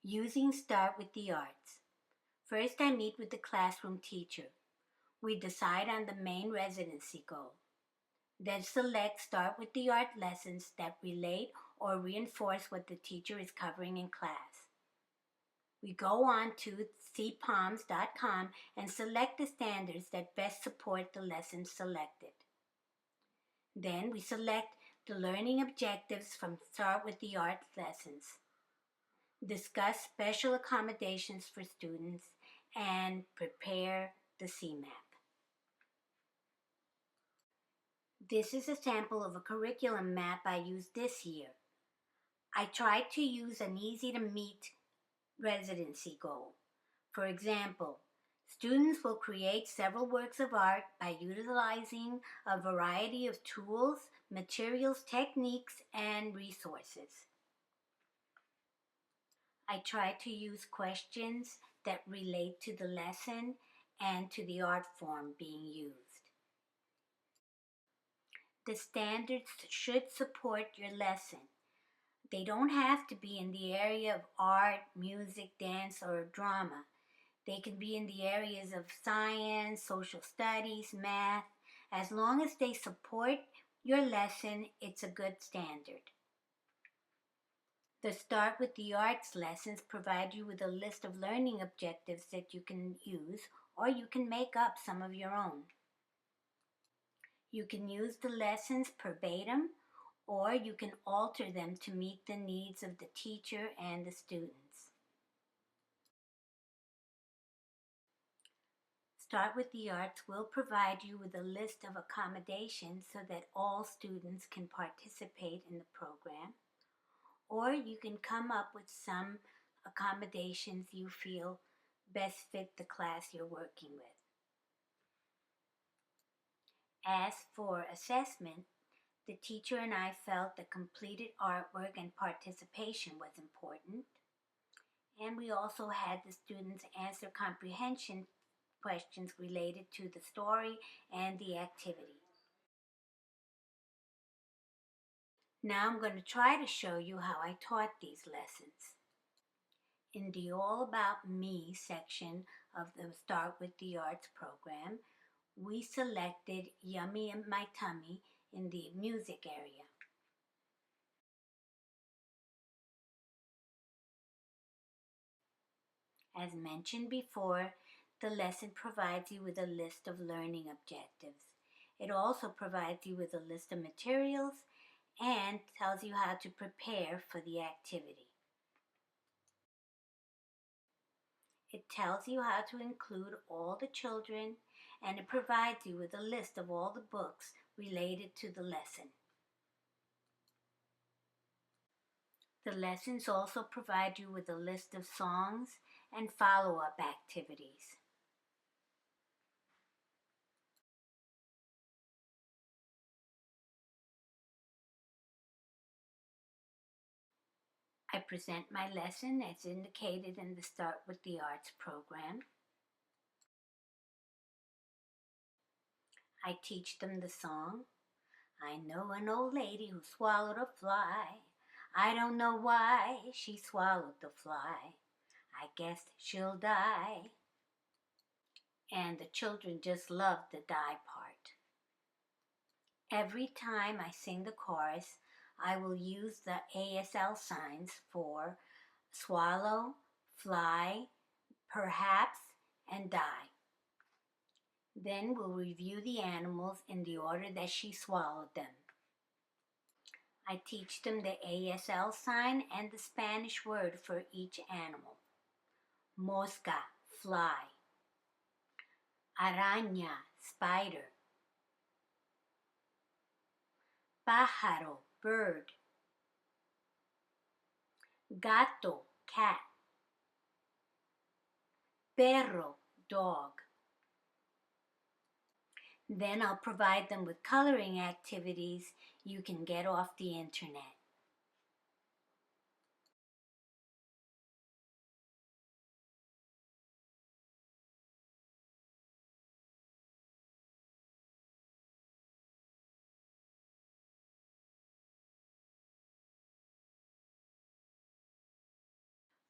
Using Start with the Arts. First, I meet with the classroom teacher. We decide on the main residency goal. Then select Start with the Art lessons that relate or reinforce what the teacher is covering in class. We go on to cpoms.com and select the standards that best support the lessons selected. Then we select the learning objectives from Start with the Art lessons. Discuss special accommodations for students and prepare the CMAP. This is a sample of a curriculum map I used this year. I tried to use an easy-to-meet residency goal. For example, students will create several works of art by utilizing a variety of tools, materials, techniques, and resources. I tried to use questions that relate to the lesson and to the art form being used. The standards should support your lesson. They don't have to be in the area of art, music, dance, or drama. They can be in the areas of science, social studies, math. As long as they support your lesson, it's a good standard. The Start with the Arts lessons provide you with a list of learning objectives that you can use, or you can make up some of your own. You can use the lessons verbatim, or you can alter them to meet the needs of the teacher and the students. Start with the Arts will provide you with a list of accommodations so that all students can participate in the program, or you can come up with some accommodations you feel best fit the class you're working with. As for assessment, the teacher and I felt that completed artwork and participation was important, and we also had the students answer comprehension questions related to the story and the activity. Now I'm going to try to show you how I taught these lessons. In the All About Me section of the Start with the Arts program, we selected Yummy in My Tummy in the music area. As mentioned before, the lesson provides you with a list of learning objectives. It also provides you with a list of materials and tells you how to prepare for the activity. It tells you how to include all the children, and it provides you with a list of all the books related to the lesson. The lessons also provide you with a list of songs and follow-up activities. I present my lesson as indicated in the Start with the Arts program. I teach them the song. I know an old lady who swallowed a fly. I don't know why she swallowed the fly. I guess she'll die. And the children just love the die part. Every time I sing the chorus, I will use the ASL signs for swallow, fly, perhaps, and die. Then we'll review the animals in the order that she swallowed them. I teach them the ASL sign and the Spanish word for each animal. Mosca, fly. Araña, spider. Pájaro, bird. Gato, cat. Perro, dog. Then I'll provide them with coloring activities you can get off the internet.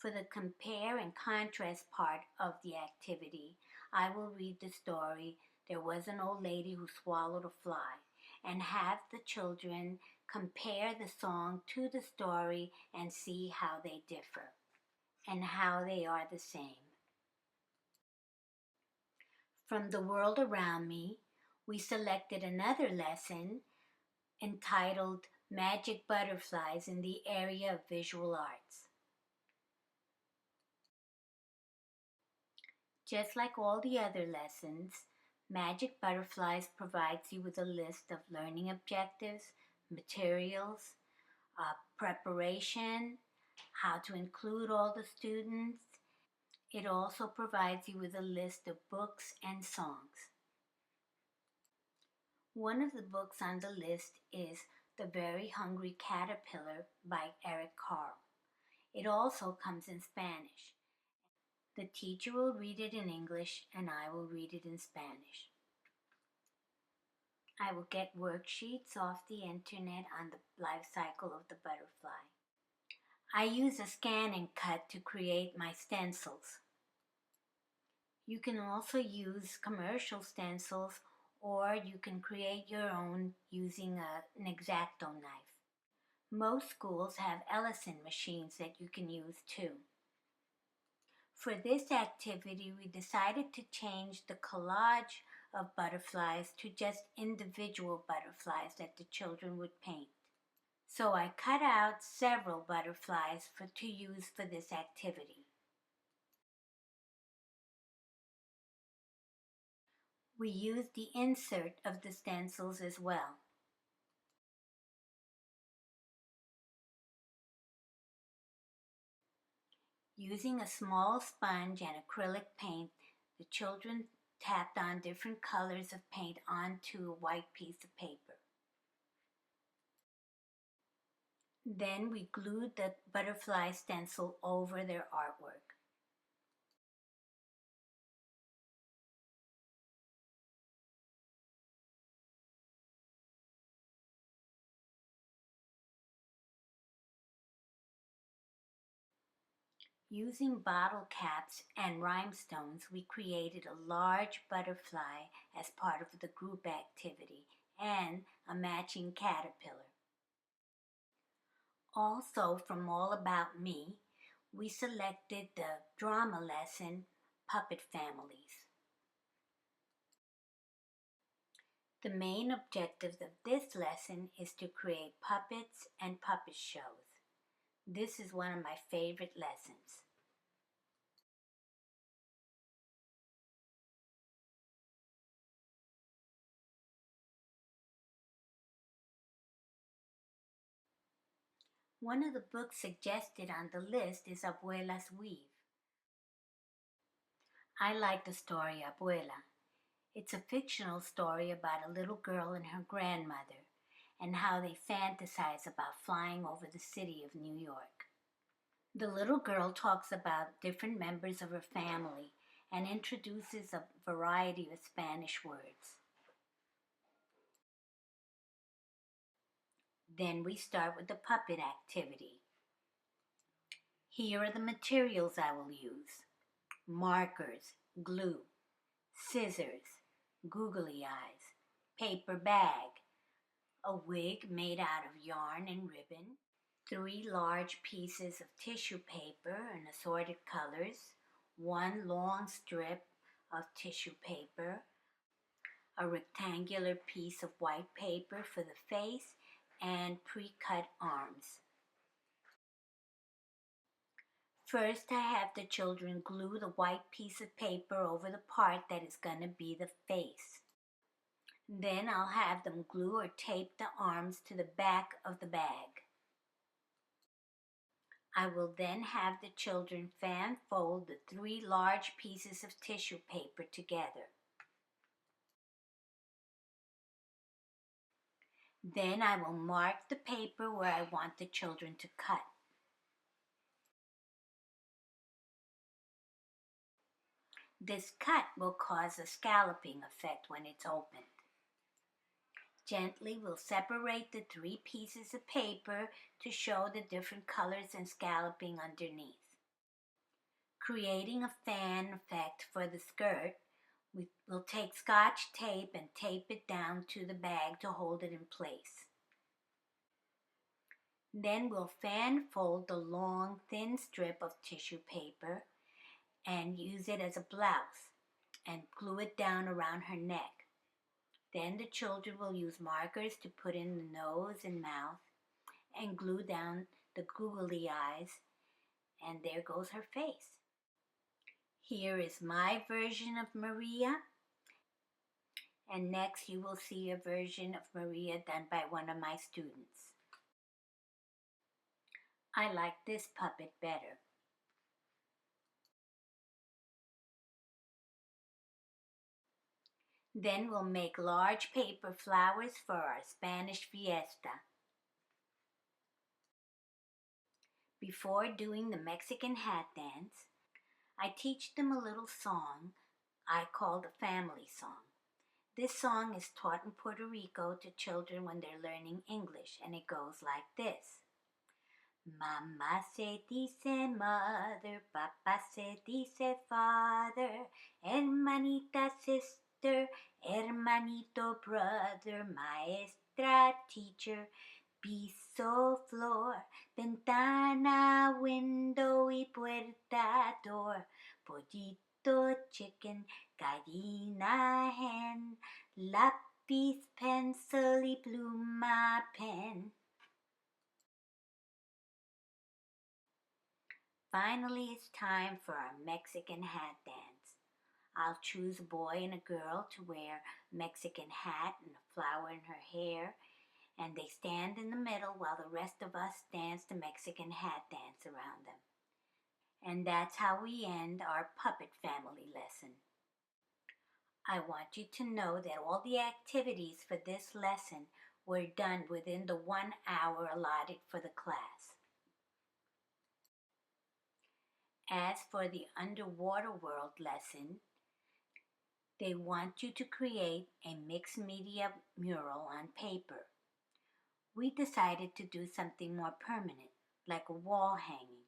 For the compare and contrast part of the activity, I will read the story, There Was an Old Lady Who Swallowed a Fly, and have the children compare the song to the story and see how they differ and how they are the same. From the world around me, we selected another lesson entitled Magic Butterflies in the area of visual arts. Just like all the other lessons, Magic Butterflies provides you with a list of learning objectives, materials, preparation, how to include all the students. It also provides you with a list of books and songs. One of the books on the list is The Very Hungry Caterpillar by Eric Carle. It also comes in Spanish. The teacher will read it in English and I will read it in Spanish. I will get worksheets off the internet on the life cycle of the butterfly. I use a scan and cut to create my stencils. You can also use commercial stencils, or you can create your own using an X-Acto knife. Most schools have Ellison machines that you can use too. For this activity, we decided to change the collage of butterflies to just individual butterflies that the children would paint. So I cut out several butterflies to use for this activity. We used the insert of the stencils as well. Using a small sponge and acrylic paint, the children tapped on different colors of paint onto a white piece of paper. Then we glued the butterfly stencil over their artwork. Using bottle caps and rhinestones, we created a large butterfly as part of the group activity and a matching caterpillar. Also, from All About Me, we selected the drama lesson, Puppet Families. The main objective of this lesson is to create puppets and puppet shows. This is one of my favorite lessons. One of the books suggested on the list is Abuela's Weave. I like the story Abuela. It's a fictional story about a little girl and her grandmother and how they fantasize about flying over the city of New York. The little girl talks about different members of her family and introduces a variety of Spanish words. Then we start with the puppet activity. Here are the materials I will use: markers, glue, scissors, googly eyes, paper bag, a wig made out of yarn and ribbon, 3 large pieces of tissue paper in assorted colors, 1 long strip of tissue paper, a rectangular piece of white paper for the face, and pre-cut arms. First, I have the children glue the white piece of paper over the part that is going to be the face. Then I'll have them glue or tape the arms to the back of the bag. I will then have the children fan fold the 3 large pieces of tissue paper together. Then I will mark the paper where I want the children to cut. This cut will cause a scalloping effect when it's opened. Gently we'll separate the 3 pieces of paper to show the different colors and scalloping underneath. Creating a fan effect for the skirt, we'll take Scotch tape and tape it down to the bag to hold it in place. Then we'll fan fold the long, thin strip of tissue paper and use it as a blouse and glue it down around her neck. Then the children will use markers to put in the nose and mouth and glue down the googly eyes, and there goes her face. Here is my version of Maria, and next you will see a version of Maria done by one of my students. I like this puppet better. Then we'll make large paper flowers for our Spanish fiesta. Before doing the Mexican hat dance, I teach them a little song I call the family song. This song is taught in Puerto Rico to children when they're learning English, and it goes like this. Mama se dice mother, papa se dice father, hermanita sister, hermanito brother, maestra teacher, piso floor, ventana window y puerta door, pollito chicken, gallina hen, lápiz pencil y pluma pen. Finally, it's time for our Mexican hat dance. I'll choose a boy and a girl to wear a Mexican hat and a flower in her hair, and they stand in the middle while the rest of us dance the Mexican hat dance around them. And that's how we end our puppet family lesson. I want you to know that all the activities for this lesson were done within the 1 hour allotted for the class. As for the underwater world lesson, they want you to create a mixed media mural on paper. We decided to do something more permanent, like a wall hanging.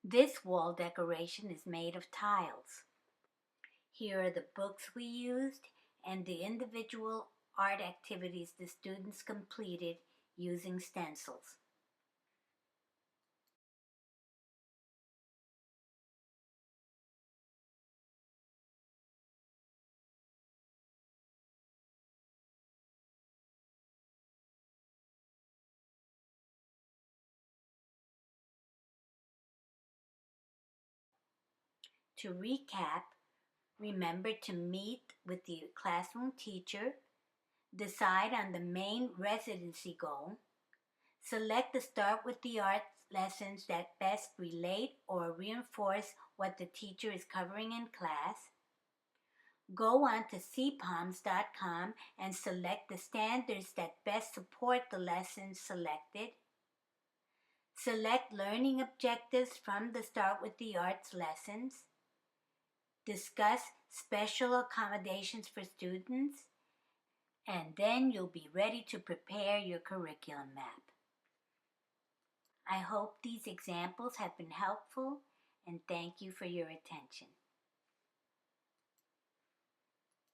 This wall decoration is made of tiles. Here are the books we used and the individual art activities the students completed using stencils. To recap, remember to meet with the classroom teacher, decide on the main residency goal, select the Start with the Arts lessons that best relate or reinforce what the teacher is covering in class, go on to cpoms.com and select the standards that best support the lessons selected, select learning objectives from the Start with the Arts lessons, discuss special accommodations for students, and then you'll be ready to prepare your curriculum map. I hope these examples have been helpful, and thank you for your attention.